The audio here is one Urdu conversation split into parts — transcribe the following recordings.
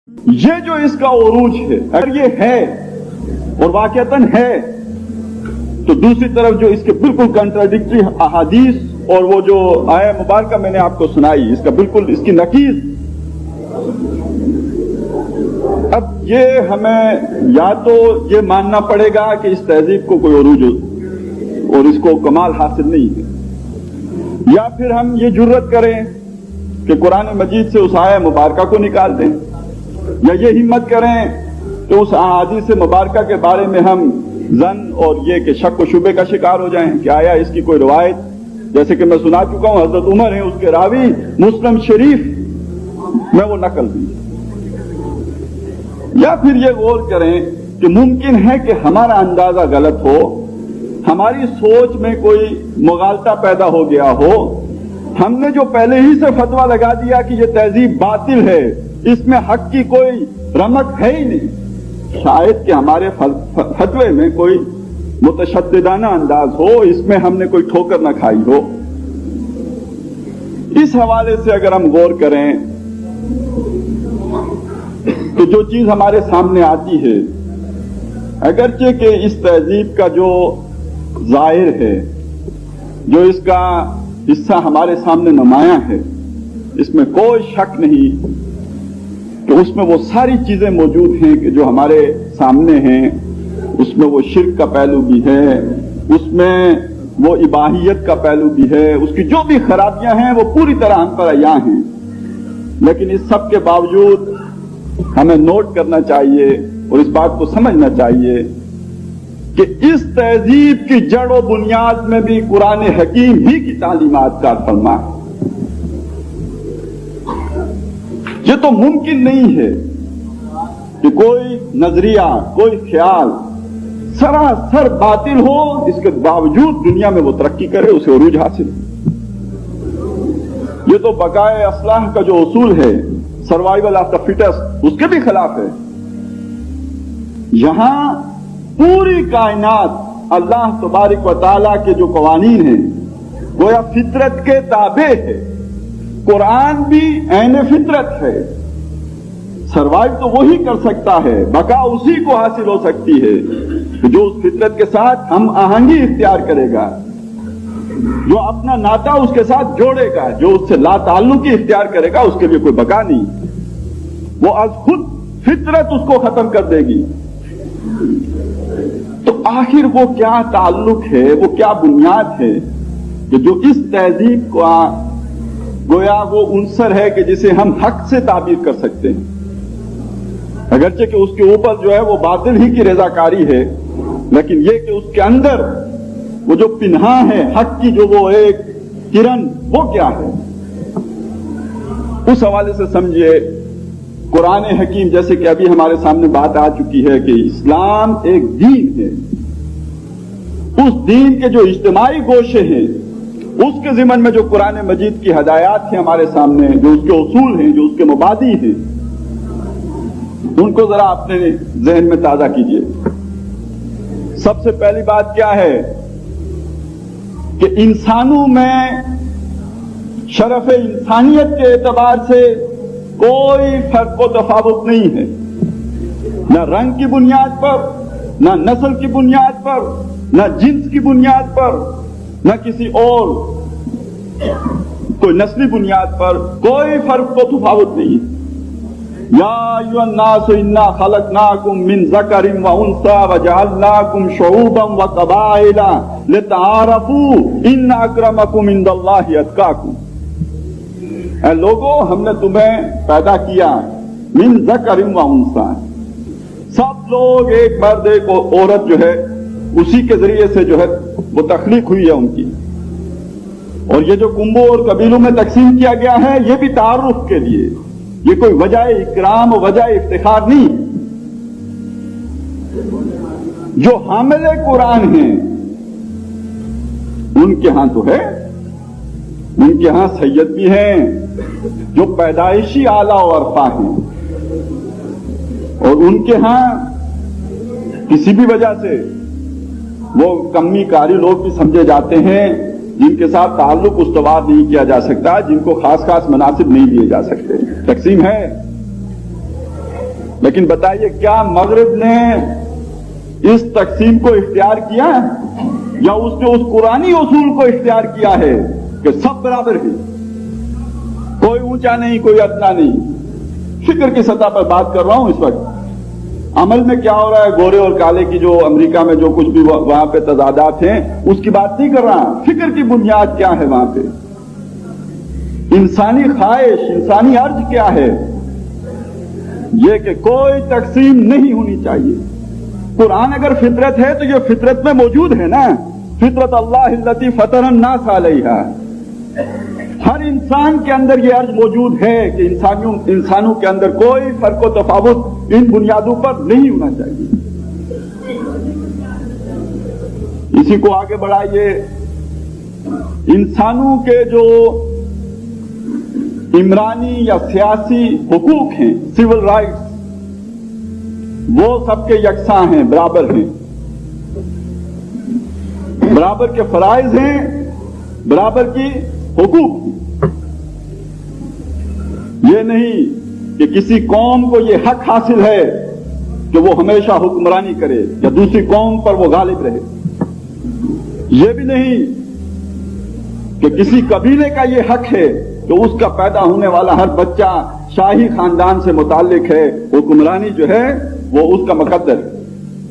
یہ جو اس کا عروج ہے، اگر یہ ہے اور واقعتاً ہے، تو دوسری طرف جو اس کے بالکل کنٹراڈکٹری احادیث اور وہ جو آیہ مبارکہ میں نے آپ کو سنائی، اس کا بالکل اس کی نقیض. اب یہ ہمیں یا تو یہ ماننا پڑے گا کہ اس تہذیب کو کوئی عروج اور اس کو کمال حاصل نہیں ہے، یا پھر ہم یہ جرت کریں کہ قرآن مجید سے اس آیہ مبارکہ کو نکال دیں، یا یہ ہمت کریں کہ اس احادیث مبارکہ کے بارے میں ہم ظن اور یہ کہ شک و شبے کا شکار ہو جائیں کہ آیا اس کی کوئی روایت، جیسے کہ میں سنا چکا ہوں حضرت عمر ہیں اس کے راوی، مسلم شریف میں وہ نقل دی. یا پھر یہ غور کریں کہ ممکن ہے کہ ہمارا اندازہ غلط ہو، ہماری سوچ میں کوئی مغالطہ پیدا ہو گیا ہو، ہم نے جو پہلے ہی سے فتویٰ لگا دیا کہ یہ تہذیب باطل ہے، اس میں حق کی کوئی رمق ہے ہی نہیں. شاید کہ ہمارے فتوے میں کوئی متشددانہ انداز ہو، اس میں ہم نے کوئی ٹھوکر نہ کھائی ہو. اس حوالے سے اگر ہم غور کریں تو جو چیز ہمارے سامنے آتی ہے، اگرچہ کہ اس تہذیب کا جو ظاہر ہے، جو اس کا حصہ ہمارے سامنے نمایاں ہے، اس میں کوئی شک نہیں کہ اس میں وہ ساری چیزیں موجود ہیں کہ جو ہمارے سامنے ہیں. اس میں وہ شرک کا پہلو بھی ہے، اس میں وہ اباحیت کا پہلو بھی ہے، اس کی جو بھی خرابیاں ہیں وہ پوری طرح ہم پر عیاں ہیں. لیکن اس سب کے باوجود ہمیں نوٹ کرنا چاہیے اور اس بات کو سمجھنا چاہیے کہ اس تہذیب کی جڑ و بنیاد میں بھی قرآن حکیم ہی کی تعلیمات کار فرما ہے. یہ تو ممکن نہیں ہے کہ کوئی نظریہ، کوئی خیال سراسر باطل ہو، اس کے باوجود دنیا میں وہ ترقی کرے، اسے عروج حاصل. یہ تو بقائے اصلاح کا جو اصول ہے، سروائیول آف دا فٹسٹ، اس کے بھی خلاف ہے. یہاں پوری کائنات اللہ تبارک و تعالیٰ کے جو قوانین ہیں گویا فطرت کے تابع ہے. قرآن بھی عین فطرت ہے. سروائیو تو وہی کر سکتا ہے، بقا اسی کو حاصل ہو سکتی ہے جو اس فطرت کے ساتھ ہم آہنگی اختیار کرے گا، جو اپنا ناطہ اس کے ساتھ جوڑے گا. جو اس سے لا تعلقی اختیار کرے گا اس کے لیے کوئی بقا نہیں، وہ از خود فطرت اس کو ختم کر دے گی. تو آخر وہ کیا تعلق ہے، وہ کیا بنیاد ہے کہ جو اس تہذیب کو گویا وہ عنصر ہے کہ جسے ہم حق سے تعبیر کر سکتے ہیں، اگرچہ کہ اس کے اوپر جو ہے وہ باطل ہی کی رضاکاری ہے، لیکن یہ کہ اس کے اندر وہ جو پنہاں ہے حق کی، جو وہ ایک کرن، وہ کیا ہے. اس حوالے سے سمجھیے قرآن حکیم، جیسے کہ ابھی ہمارے سامنے بات آ چکی ہے کہ اسلام ایک دین ہے. اس دین کے جو اجتماعی گوشے ہیں، اس کے ضمن میں جو قرآن مجید کی ہدایات ہیں ہمارے سامنے، جو اس کے اصول ہیں، جو اس کے مبادی ہیں، ان کو ذرا اپنے ذہن میں تازہ کیجئے. سب سے پہلی بات کیا ہے کہ انسانوں میں شرف انسانیت کے اعتبار سے کوئی فرق و تفاوت نہیں ہے، نہ رنگ کی بنیاد پر، نہ نسل کی بنیاد پر، نہ جنس کی بنیاد پر، نہ کسی اور کوئی نسلی بنیاد پر کوئی فرق و تفاوت نہیں. یا ایھا الناس انا خلقناکم من ذکر و انثی وجعلناکم شعوبا وقبائل لتعارفوا ان اکرمکم عند اللہ اتقاکم. اے لوگو، ہم نے تمہیں پیدا کیا من ذکر و انثی، سب لوگ ایک مرد ایک عورت جو ہے اسی کے ذریعے سے جو ہے وہ تخلیق ہوئی ہے ان کی. اور یہ جو کنبوں اور قبیلوں میں تقسیم کیا گیا ہے یہ بھی تعارف کے لیے، یہ کوئی وجہ اکرام و وجہ افتخار نہیں. جو حامل قرآن ہیں ان کے ہاں تو ہے، ان کے ہاں سید بھی ہیں جو پیدائشی آلہ و عرفہ ہیں، اور ان کے ہاں کسی بھی وجہ سے وہ کمی کاری لوگ بھی سمجھے جاتے ہیں جن کے ساتھ تعلق استوار نہیں کیا جا سکتا، جن کو خاص خاص مناسب نہیں دیے جا سکتے. تقسیم ہے. لیکن بتائیے کیا مغرب نے اس تقسیم کو اختیار کیا یا اس نے اس قرآنی اصول کو اختیار کیا ہے کہ سب برابر ہیں، کوئی اونچا نہیں کوئی ادنا نہیں؟ فکر کی سطح پر بات کر رہا ہوں اس وقت۔ عمل میں کیا ہو رہا ہے، گورے اور کالے کی جو امریکہ میں جو کچھ بھی وہاں پہ تضادات ہیں اس کی بات نہیں کر رہا، فکر کی بنیاد کیا ہے وہاں پہ، انسانی خواہش، انسانی عرض کیا ہے، یہ کہ کوئی تقسیم نہیں ہونی چاہیے۔ قرآن اگر فطرت ہے تو یہ فطرت میں موجود ہے نا، فطرت اللہ التی فطر الناس علیہا، ہر انسان کے اندر یہ عرض موجود ہے کہ انسانوں کے اندر کوئی فرق و تفاوت ان بنیادوں پر نہیں ہونا چاہیے۔ اسی کو آگے بڑھائیے، انسانوں کے جو عمرانی یا سیاسی حقوق ہیں، سول رائٹس، وہ سب کے یکساں ہیں، برابر ہیں، برابر کے فرائض ہیں، برابر کی حقوق ہیں۔ یہ نہیں کہ کسی قوم کو یہ حق حاصل ہے کہ وہ ہمیشہ حکمرانی کرے یا دوسری قوم پر وہ غالب رہے، یہ بھی نہیں کہ کسی قبیلے کا یہ حق ہے کہ اس کا پیدا ہونے والا ہر بچہ شاہی خاندان سے متعلق ہے، حکمرانی جو ہے وہ اس کا مقدر ہے،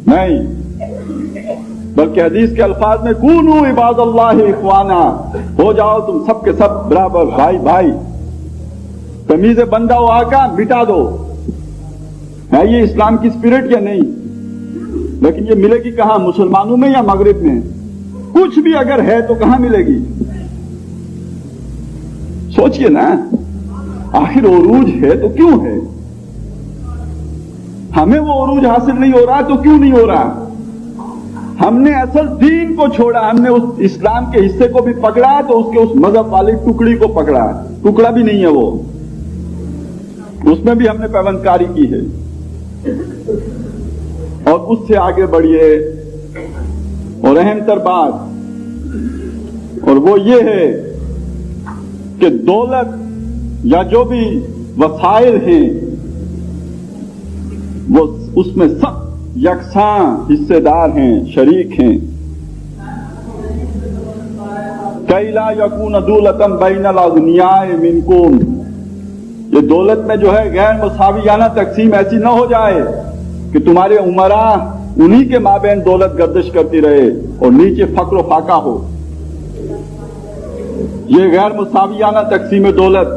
نہیں، بلکہ حدیث کے الفاظ میں کونوا عباد اللہ اخوانا، ہو جاؤ تم سب کے سب برابر، بھائی بھائی، تمیز بندہ و آقا مٹا دو۔ ہے یہ اسلام کی اسپرٹ یا نہیں؟ لیکن یہ ملے گی کہاں، مسلمانوں میں یا مغرب میں؟ کچھ بھی اگر ہے تو کہاں ملے گی؟ سوچئے نا، آخر عروج ہے تو کیوں ہے؟ ہمیں وہ عروج حاصل نہیں ہو رہا تو کیوں نہیں ہو رہا؟ ہم نے اصل دین کو چھوڑا، ہم نے اس اسلام کے حصے کو بھی پکڑا تو اس کے اس مذہب والی ٹکڑی کو پکڑا، ٹکڑا بھی نہیں ہے وہ، اس میں بھی ہم نے پیوند کاری کی ہے۔ اور اس سے آگے بڑھیے، اور اہم تر بات، اور وہ یہ ہے کہ دولت یا جو بھی وسائل ہیں وہ اس میں سب یکساں حصے دار ہیں، شریک ہیں۔ کَإِ لَا يَكُونَ دُولَةً بَيْنَ الْأَغْنِيَاءِ مِنْكُمْ، یہ دولت میں جو ہے غیر مساویانہ تقسیم ایسی نہ ہو جائے کہ تمہارے امراء انہی کے مابین دولت گردش کرتی رہے اور نیچے فقر و فاقہ ہو۔ یہ غیر مساویانہ تقسیم دولت،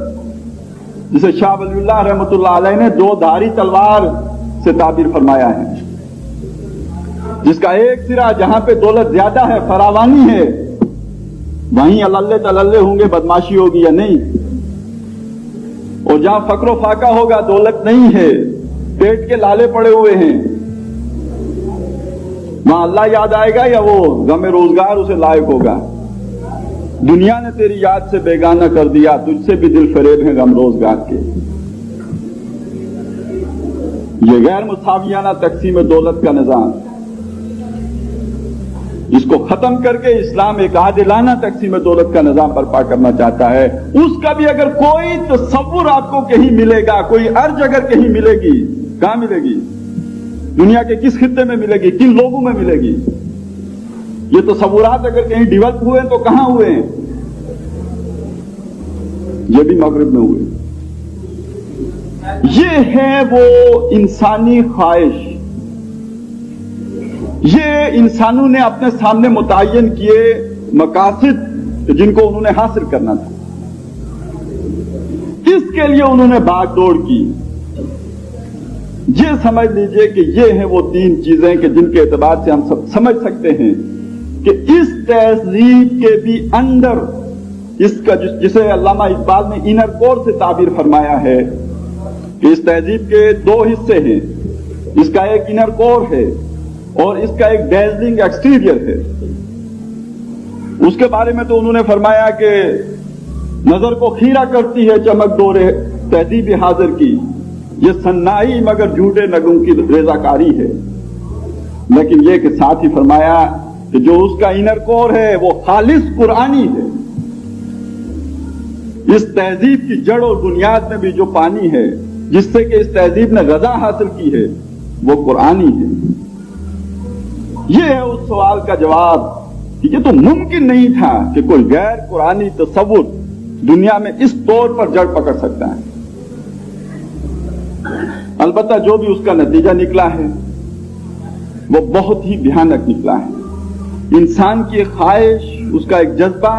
جسے شاہ ولی اللہ رحمۃ اللہ علیہ نے دو دھاری تلوار سے تعبیر فرمایا ہے، جس کا ایک سرا جہاں پہ دولت زیادہ ہے، فراوانی ہے، وہیں اللہ تللے ہوں گے، بدماشی ہوگی یا نہیں، اور جہاں فقر و فاقہ ہوگا، دولت نہیں ہے، پیٹ کے لالے پڑے ہوئے ہیں، وہاں اللہ یاد آئے گا یا وہ غم روزگار اسے لائق ہوگا؟ دنیا نے تیری یاد سے بیگانہ کر دیا، تجھ سے بھی دل فریب ہیں غم روزگار کے۔ یہ غیر مساویانہ تقسیم دولت کا نظام، جس کو ختم کر کے اسلام ایک عادلانہ تقسیم دولت کا نظام برپا کرنا چاہتا ہے، اس کا بھی اگر کوئی تصور آپ کو کہیں ملے گا، کوئی ارج اگر کہیں ملے گی، کہاں ملے گی؟ دنیا کے کس خطے میں ملے گی، کن لوگوں میں ملے گی؟ یہ تصورات اگر کہیں ڈیولپ ہوئے تو کہاں ہوئے ہیں؟ یہ بھی مغرب میں ہوئے۔ یہ ہے وہ انسانی خواہش، یہ انسانوں نے اپنے سامنے متعین کیے مقاصد جن کو انہوں نے حاصل کرنا تھا، اس کے لیے انہوں نے بھاگ دوڑ کی۔ یہ سمجھ لیجئے کہ یہ ہیں وہ تین چیزیں کہ جن کے اعتبار سے ہم سب سمجھ سکتے ہیں کہ اس تہذیب کے بھی اندر اس کا جسے علامہ اقبال نے انر کور سے تعبیر فرمایا ہے کہ اس تہذیب کے دو حصے ہیں، اس کا ایک انر کور ہے اور اس کا ایک ڈیزلنگ ایکسٹیریئر ہے۔ اس کے بارے میں تو انہوں نے فرمایا کہ نظر کو خیرہ کرتی ہے چمک دورے تہذیب حاضر کی، یہ سنائی مگر جھوٹے نگوں کی رضاکاری ہے۔ لیکن یہ کہ ساتھ ہی فرمایا کہ جو اس کا انر کور ہے وہ خالص قرآنی ہے۔ اس تہذیب کی جڑ اور بنیاد میں بھی جو پانی ہے جس سے کہ اس تہذیب نے غذا حاصل کی ہے وہ قرآنی ہے۔ یہ ہے اس سوال کا جواب کہ یہ تو ممکن نہیں تھا کہ کوئی غیر قرآنی تصور دنیا میں اس طور پر جڑ پکڑ سکتا ہے۔ البتہ جو بھی اس کا نتیجہ نکلا ہے وہ بہت ہی بھیانک نکلا ہے۔ انسان کی ایک خواہش، اس کا ایک جذبہ،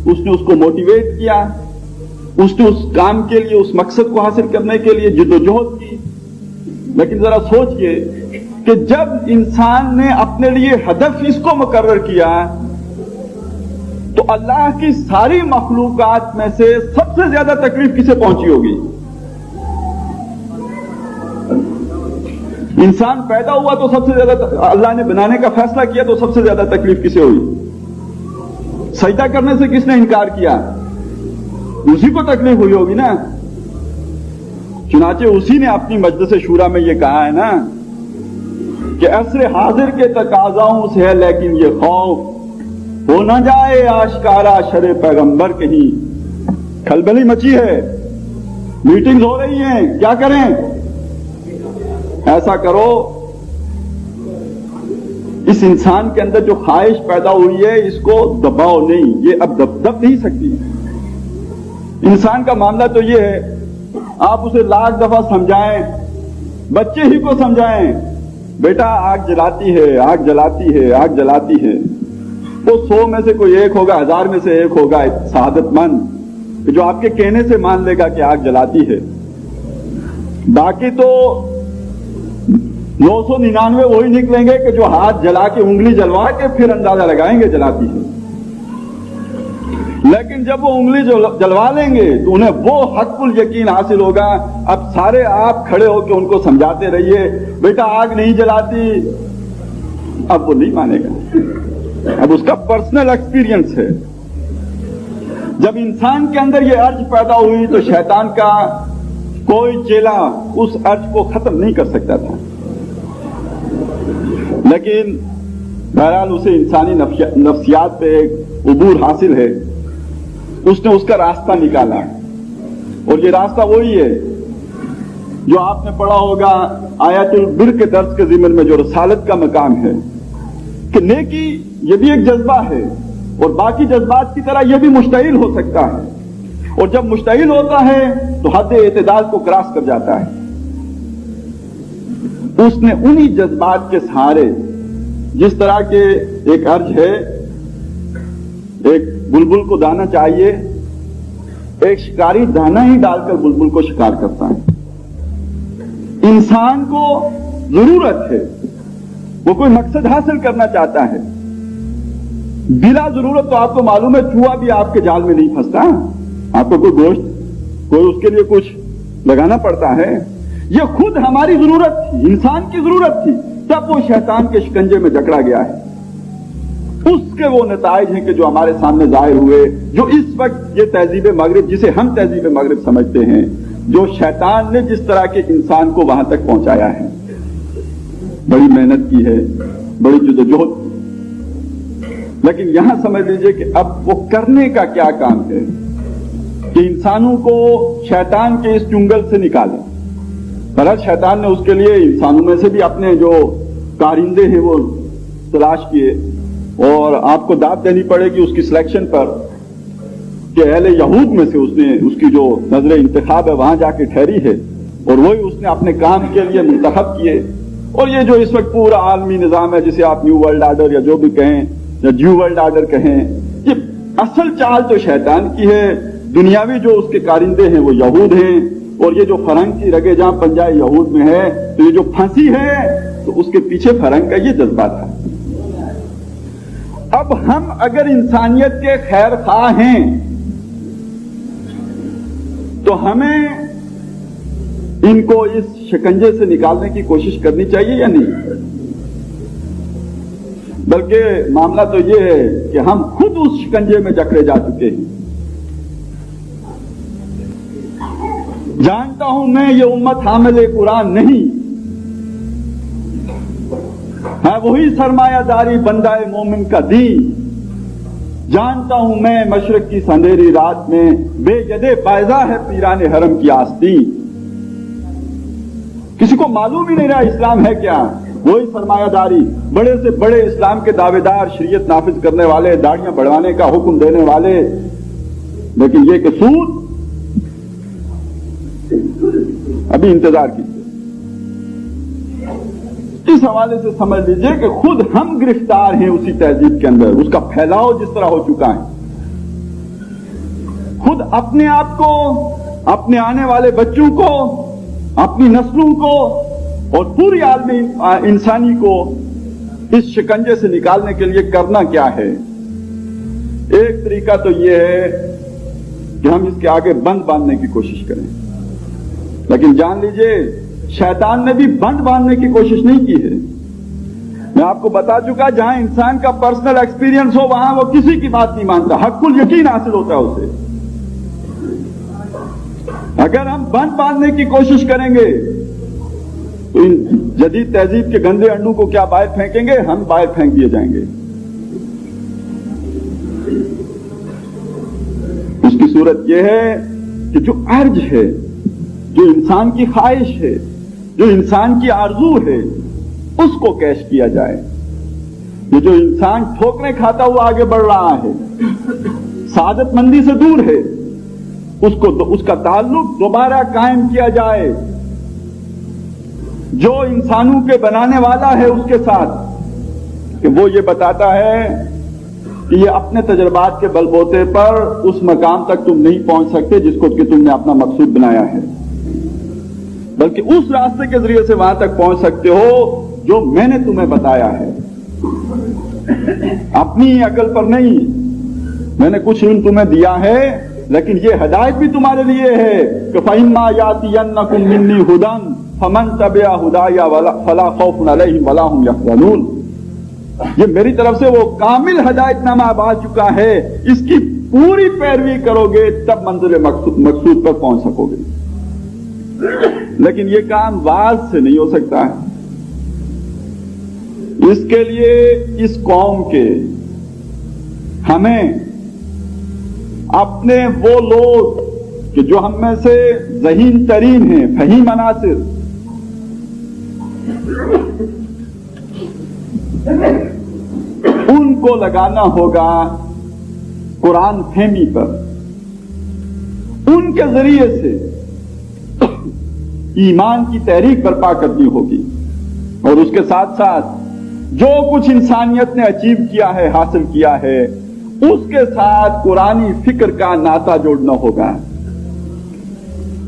اس نے اس کو موٹیویٹ کیا، اس نے اس کام کے لیے، اس مقصد کو حاصل کرنے کے لیے جدوجہد کی۔ لیکن ذرا سوچئے کہ جب انسان نے اپنے لیے ہدف اس کو مقرر کیا تو اللہ کی ساری مخلوقات میں سے سب سے زیادہ تکلیف کسے پہنچی ہوگی؟ انسان پیدا ہوا تو سب سے زیادہ، اللہ نے بنانے کا فیصلہ کیا تو سب سے زیادہ تکلیف کسے ہوئی؟ سجدہ کرنے سے کس نے انکار کیا؟ اسی کو تکلیف ہوئی ہوگی نا۔ چنانچہ اسی نے اپنی مجلس شورا میں یہ کہا ہے نا کہ عصر حاضر کے تقاضاؤں سے ہے لیکن یہ خوف ہو نہ جائے آشکارا شر پیغمبر کہیں۔ کھلبلی مچی ہے، میٹنگز ہو رہی ہیں، کیا کریں؟ ایسا کرو، اس انسان کے اندر جو خواہش پیدا ہوئی ہے اس کو دباؤ نہیں، یہ اب دب نہیں سکتی۔ انسان کا معاملہ تو یہ ہے، آپ اسے لاکھ دفعہ سمجھائیں، بچے ہی کو سمجھائیں، بیٹا آگ جلاتی ہے، آگ جلاتی ہے، آگ جلاتی ہے، وہ 100 میں سے کوئی ایک ہوگا، 1000 میں سے ایک ہوگا سعادت مند جو آپ کے کہنے سے مان لے گا کہ آگ جلاتی ہے۔ باقی تو 999 وہی نکلیں گے کہ جو ہاتھ جلا کے، انگلی جلوا کے پھر اندازہ لگائیں گے جلاتی ہے۔ لیکن جب وہ انگلی جلوا لیں گے تو انہیں وہ حق الیقین حاصل ہوگا۔ اب سارے آپ کھڑے ہو کے ان کو سمجھاتے رہیے بیٹا آگ نہیں جلاتی، اب وہ نہیں مانے گا، اب اس کا پرسنل ایکسپیرینس ہے۔ جب انسان کے اندر یہ ارج پیدا ہوئی تو شیطان کا کوئی چیلا اس ارج کو ختم نہیں کر سکتا تھا، لیکن بہرحال اسے انسانی نفسیات پہ ایک عبور حاصل ہے، اس نے اس کا راستہ نکالا، اور یہ راستہ وہی ہے جو آپ نے پڑھا ہوگا آیت البر کے درس کے ضمن میں، جو رسالت کا مقام ہے کہ نیکی یہ بھی ایک جذبہ ہے اور باقی جذبات کی طرح یہ بھی مشتعل ہو سکتا ہے، اور جب مشتعل ہوتا ہے تو حد اعتدال کو کراس کر جاتا ہے۔ اس نے انہی جذبات کے سہارے، جس طرح کے ایک ارج ہے، ایک بلبل کو دانا چاہیے، ایک شکاری دانا ہی ڈال کر بلبل کو شکار کرتا ہے۔ انسان کو ضرورت ہے، وہ کوئی مقصد حاصل کرنا چاہتا ہے، بلا ضرورت تو آپ کو معلوم ہے چوہا بھی آپ کے جال میں نہیں پھنستا، آپ کو کوئی گوشت، کوئی اس کے لیے کچھ لگانا پڑتا ہے۔ یہ خود ہماری ضرورت تھی، انسان کی ضرورت تھی، تب وہ شیطان کے شکنجے میں جکڑا گیا ہے۔ اس کے وہ نتائج ہیں کہ جو ہمارے سامنے ظاہر ہوئے، جو اس وقت یہ تہذیب مغرب، جسے ہم تہذیب مغرب سمجھتے ہیں، جو شیطان نے جس طرح کے انسان کو وہاں تک پہنچایا ہے، بڑی محنت کی ہے، بڑی جدوجہد کی، لیکن یہاں سمجھ لیجئے کہ اب وہ کرنے کا کیا کام ہے کہ انسانوں کو شیطان کے اس چنگل سے نکالے۔ بہرحال شیطان نے اس کے لیے انسانوں میں سے بھی اپنے جو کارندے ہیں وہ تلاش کیے، اور آپ کو داد دینی پڑے گی اس کی سلیکشن پر کہ اہل یہود میں سے اس نے، اس کی جو نظر انتخاب ہے وہاں جا کے ٹھہری ہے، اور وہی اس نے اپنے کام کے لیے منتخب کیے۔ اور یہ جو اس وقت پورا عالمی نظام ہے، جسے آپ نیو ورلڈ آرڈر یا جو بھی کہیں، یا جیو ورلڈ آرڈر کہیں، یہ اصل چال تو شیطان کی ہے۔ دنیاوی جو اس کے کارندے ہیں وہ یہود ہیں، اور یہ جو فرنگ کی رگے جہاں پنجائے یہود میں ہے، تو یہ جو پھنسی ہے تو اس کے پیچھے فرنگ کا یہ جذبہ تھا۔ اب ہم اگر انسانیت کے خیر خواہ ہیں تو ہمیں ان کو اس شکنجے سے نکالنے کی کوشش کرنی چاہیے یا نہیں؟ بلکہ معاملہ تو یہ ہے کہ ہم خود اس شکنجے میں جکڑے جا چکے ہیں۔ جانتا ہوں میں یہ امت حامل قرآن نہیں ہے، وہی سرمایہ داری بندہ مومن کا دین۔ جانتا ہوں میں مشرق کی سندھیری رات میں بے جدے پائزہ ہے پیران حرم کی آستین۔ کسی کو معلوم ہی نہیں رہا اسلام ہے کیا. وہی سرمایہ داری، بڑے سے بڑے اسلام کے دعوے دار، شریعت نافذ کرنے والے، داڑیاں بڑھوانے کا حکم دینے والے، لیکن یہ کہ سود. ابھی انتظار کیجیے. اس حوالے سے سمجھ لیجئے کہ خود ہم گرفتار ہیں اسی تہذیب کے اندر. اس کا پھیلاؤ جس طرح ہو چکا ہے، خود اپنے آپ کو، اپنے آنے والے بچوں کو، اپنی نسلوں کو اور پوری عالم انسانی کو اس شکنجے سے نکالنے کے لیے کرنا کیا ہے؟ ایک طریقہ تو یہ ہے کہ ہم اس کے آگے بند باندھنے کی کوشش کریں. لیکن جان لیجئے شیطان نے بھی بند باندھنے کی کوشش نہیں کی ہے. میں آپ کو بتا چکا، جہاں انسان کا پرسنل ایکسپیرینس ہو وہاں وہ کسی کی بات نہیں مانتا، حق الیقین حاصل ہوتا ہے اسے. اگر ہم بند باندھنے کی کوشش کریں گے تو ان جدید تہذیب کے گندے انڈوں کو کیا باہر پھینکیں گے؟ ہم باہر پھینک دیے جائیں گے. اس کی صورت یہ ہے کہ جو ارج ہے، جو انسان کی خواہش ہے، جو انسان کی آرزو ہے، اس کو کیش کیا جائے. یہ جو انسان ٹھوکریں کھاتا ہوا آگے بڑھ رہا ہے، سعادت مندی سے دور ہے، اس کا تعلق دوبارہ قائم کیا جائے جو انسانوں کے بنانے والا ہے اس کے ساتھ، کہ وہ یہ بتاتا ہے کہ یہ اپنے تجربات کے بل بوتے پر اس مقام تک تم نہیں پہنچ سکتے جس کو کہ تم نے اپنا مقصود بنایا ہے، بلکہ اس راستے کے ذریعے سے وہاں تک پہنچ سکتے ہو جو میں نے تمہیں بتایا ہے. اپنی عقل پر نہیں. میں نے کچھ علم تمہیں دیا ہے، لیکن یہ ہدایت بھی تمہارے لیے ہے کہ فَإِمَّا يَأْتِيَنَّكُم مِّنِّي هُدًى فَمَن تَبِعَ هُدَايَ فَلَا خَوْفٌ عَلَيْهِمْ وَلَا هُمْ يَحْزَنُونَ. یہ میری طرف سے وہ کامل ہدایت نامہ آ چکا ہے، اس کی پوری پیروی کرو گے تب منزل مقصود پر پہنچ سکو گے. لیکن یہ کام واز سے نہیں ہو سکتا ہے. اس کے لیے اس قوم کے ہمیں اپنے وہ لوگ کہ جو ہم میں سے ذہین ترین ہیں، فہیم عناصر، ان کو لگانا ہوگا قرآن فہمی پر. ان کے ذریعے سے ایمان کی تحریک برپا کرنی ہوگی، اور اس کے ساتھ ساتھ جو کچھ انسانیت نے اچیو کیا ہے، حاصل کیا ہے، اس کے ساتھ قرآنی فکر کا ناطہ جوڑنا ہوگا،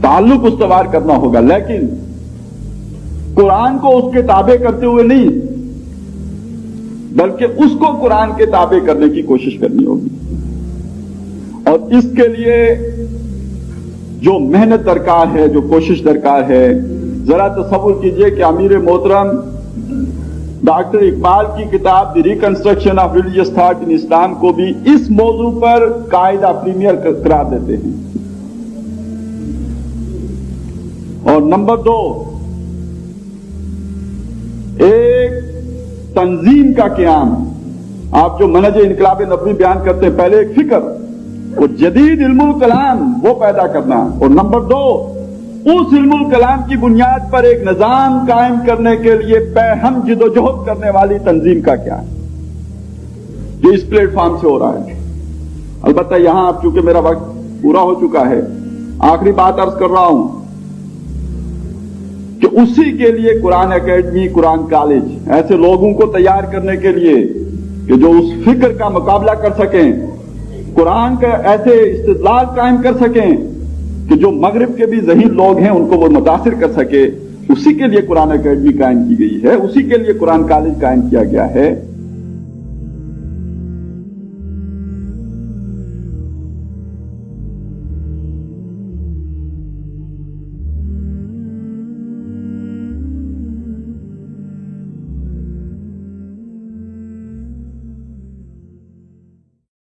تعلق استوار کرنا ہوگا. لیکن قرآن کو اس کے تابع کرتے ہوئے نہیں، بلکہ اس کو قرآن کے تابع کرنے کی کوشش کرنی ہوگی. اور اس کے لیے جو محنت درکار ہے، جو کوشش درکار ہے، ذرا تصور کیجئے کہ امیر محترم ڈاکٹر اقبال کی کتاب the reconstruction of religious thought in Islam کو بھی اس موضوع پر قاعدہ پریمیئر قرار دیتے ہیں. اور نمبر 2، ایک تنظیم کا قیام. آپ جو منہج انقلاب نبوی بیان کرتے ہیں، پہلے ایک فکر، وہ جدید علم الکلام وہ پیدا کرنا، اور نمبر 2 اس علم الکلام کی بنیاد پر ایک نظام قائم کرنے کے لیے ہم جد و جہد کرنے والی تنظیم کا کیا ہے، جو اس پلیٹ فارم سے ہو رہا ہے. البتہ یہاں اب چونکہ میرا وقت پورا ہو چکا ہے، آخری بات عرض کر رہا ہوں کہ اسی کے لیے قرآن اکیڈمی، قرآن کالج ایسے لوگوں کو تیار کرنے کے لیے کہ جو اس فکر کا مقابلہ کر سکیں، قرآن کا ایسے استدلال قائم کر سکیں کہ جو مغرب کے بھی ذہین لوگ ہیں ان کو وہ متاثر کر سکے، اسی کے لیے قرآن اکیڈمی قائم کی گئی ہے، اسی کے لیے قرآن کالج قائم کیا گیا ہے.